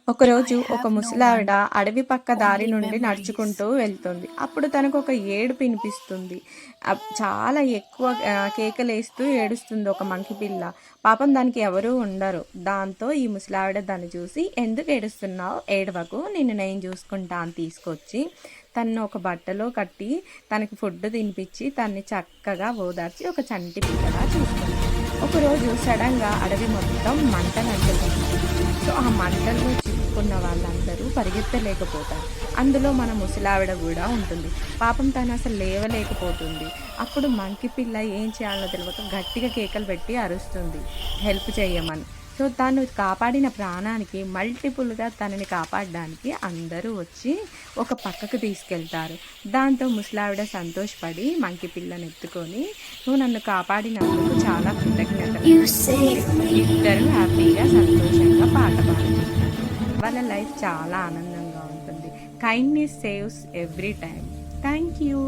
ఒకరోజు ఒక ముసలావిడ అడవి పక్క దారి నుండి నడుచుకుంటూ వెళ్తుంది. అప్పుడు తనకు ఒక ఏడుపు వినిపిస్తుంది. చాలా ఎక్కువ కేకలేస్తూ ఏడుస్తుంది ఒక మంకి పిల్ల. పాపం దానికి ఎవరూ ఉండరు. దాంతో ఈ ముసలావిడ దాన్ని చూసి, ఎందుకు ఏడుస్తున్నావు, ఏడవకు, నిన్ను నేను చూసుకుంటా అని తీసుకొచ్చి తను ఒక బట్టలో కట్టి తనకి ఫుడ్ తినిపించి తన్ని చక్కగా ఓదార్చి ఒక చంటి పిల్లగా చూస్తుంది. ఒకరోజు సడన్గా అడవి మొత్తం మంటలు అంటుతుంది. సో ఆ మంటల్లో చిక్కుకున్న వాళ్ళందరూ పరిగెత్తలేకపోతారు. అందులో మన ముసలావిడ కూడా ఉంటుంది. పాపం తను అసలు లేవలేకపోతుంది. అప్పుడు మంకి పిల్ల ఏం చేయాలో తెలియక గట్టిగా కేకలు పెట్టి అరుస్తుంది, హెల్ప్ చేయమని. సో తను కాపాడిన ప్రాణానికి మల్టిపుల్గా తనని కాపాడడానికి అందరూ వచ్చి ఒక పక్కకు తీసుకెళ్తారు. దాంతో ముసలావిడ సంతోషపడి మంకి పిల్లని ఎత్తుకొని, నువ్వు నన్ను కాపాడినందుకు చాలా కృతజ్ఞతలు. ఇద్దరు హ్యాపీగా సంతోషంగా పాట పాడుకుంటారు. వాళ్ళ లైఫ్ చాలా ఆనందంగా ఉంటుంది. Kindness saves every time. Thank you.